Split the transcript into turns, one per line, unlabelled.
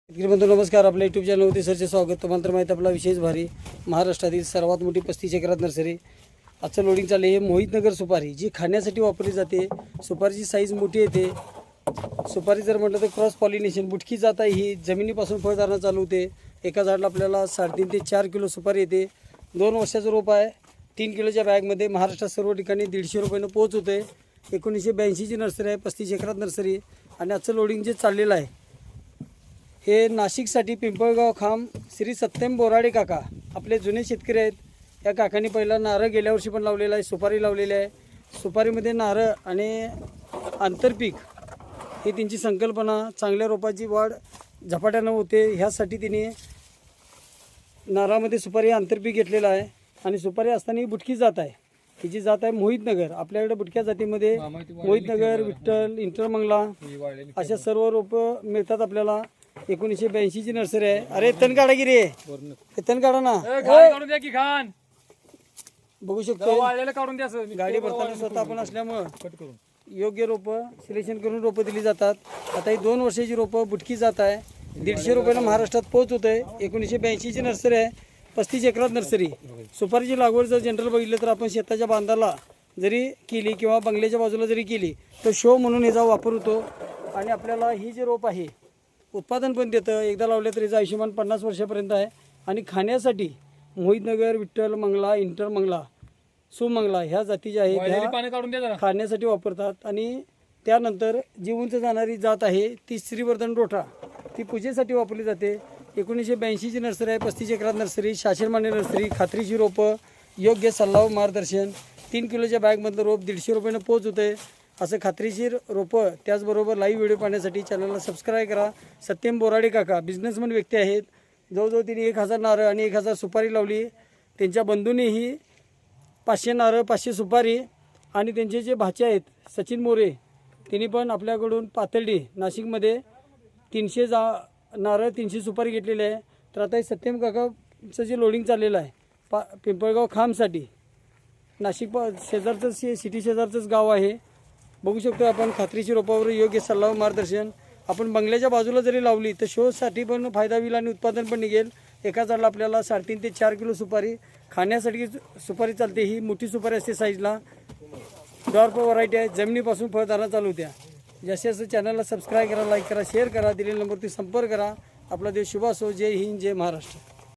बंधू नमस्कार. आपल्या यूट्यूब चॅनलवरती सरचे स्वागत. तुम्हाला तर माहिती आपला विशेष भारी महाराष्ट्रातील सर्वात मोठी 35 एकरात नर्सरी. आजचं लोडिंग चालले आहे मोहितनगर सुपारी, जी खाण्यासाठी वापरली जाते. सुपारीची साईज मोठी येते. सुपारी जर म्हटलं तर क्रॉस पॉलिनेशन बुटकी जात आहे. ही जमिनीपासून फळधारणा चालू होते. एका झाडाला आपल्याला 3.5 ते 4 किलो सुपारी येते. 2 वर्षाचं रोप आहे. 3 किलोच्या बॅगमध्ये महाराष्ट्रात सर्व ठिकाणी 150 रुपयानं पोच होते. 1982ची नर्सरी आहे, 35 एकरात नर्सरी. आणि आजचं लोडिंग जे चाललेलं आहे हे नाशिकसाठी पिंपळगाव खांब श्री सत्यम बोराडे काका आपले जुने शेतकरी आहेत. या काकांनी पहिला नारळ गेल्या वर्षी पण लावलेला आहे, सुपारी लावलेली आहे. सुपारीमध्ये नारळ आणि आंतरपीक ही त्यांची संकल्पना. चांगल्या रोपाची वाढ झपाट्यानं होते ह्यासाठी तिने नारळामध्ये सुपारी आंतरपीक घेतलेलं आहे. आणि सुपारी असताना ही बुटकी जात आहे. ही जी जात आहे मोहितनगर. आपल्याकडे बुटक्या जातीमध्ये मोहितनगर, विठ्ठल, इंटरमंगला अशा सर्व रोपं मिळतात आपल्याला. 1982ची नर्सरी आहे. अरे तन काढा की रे, तन काढा ना. बघू शकतो गाडी भरताना स्वतः आपण असल्यामुळं योग्य रोपं सिलेक्शन करून रोपं दिली जातात. आता ही 2 वर्षाची रोपं बुटकी जात आहे. 150 रुपयाला महाराष्ट्रात पोच होत आहे. 1982ची नर्सरी आहे, 35 एकरात नर्सरी. सुपारीची लागवड जर जनरल बघितलं तर आपण शेताच्या बांधाला जरी केली किंवा बंगल्याच्या बाजूला जरी केली तर शो म्हणून ह्याचा वापर होतो. आणि आपल्याला ही जे रोप आहे उत्पादन पण देतं. एकदा लावलं तरी आयुष्यमान 50 वर्षापर्यंत आहे. आणि खाण्यासाठी मोहितनगर, विठ्ठल मंगला, इंटरमंगला, सुमंगला ह्या जाती ज्या आहेत खाण्यासाठी वापरतात. आणि त्यानंतर जी उंच जाणारी जात आहे ती श्रीवर्धन रोठा, ती पूजेसाठी वापरली जाते. 1982ची नर्सरी आहे, 35 एकरात नर्सरी, शासनमान्य नर्सरी. खात्रीची रोपं, योग्य सल्ला व मार्गदर्शन. 3 किलोच्या बॅगमधलं रोप 150 रुपयानं पोच होतं आहे. असं खात्रीशीर रोपं. त्याचबरोबर लाईव्ह व्हिडिओ पाहण्यासाठी चॅनलला सबस्क्राईब करा. सत्यम बोराडे काका बिझनेसमॅन व्यक्ती आहेत. जवळजवळ तिने 1000 नारळ आणि 1000 सुपारी लावली. त्यांच्या बंधूंनीही 500 नारळ, 500 सुपारी. आणि त्यांचे जे भाचे आहेत सचिन मोरे, त्यांनी पण आपल्याकडून पातळी नाशिकमध्ये 300 नारळ, 300 सुपारी घेतलेली आहे. तर आता हे सत्यम काकाचं जे लोडिंग चाललेलं आहे पिंपळगाव खांबसाठी, नाशिक शेजारचं सिटी शेजारचंच गाव आहे. बघू शकतो आपण खात्रीची रोपावर योग्य सल्ला व मार्गदर्शन. आपण बंगल्याच्या बाजूला जरी लावली तर शोसाठी पण फायदा होईल आणि उत्पादन पण निघेल. एका झाडाला आपल्याला 3.5 ते 4 किलो सुपारी. खाण्यासाठी सुपारी चालते. ही मोठी सुपारी असते साईजला. डॉर्फ व्हरायटी आहे. जमिनीपासून फळधारणा चालू होत्या. जसे असं चॅनलला सबस्क्राईब करा, लाईक करा, शेअर करा. दिलेल्या नंबरवरती संपर्क करा. आपला देश शुभ असो. जय हिंद, जय महाराष्ट्र.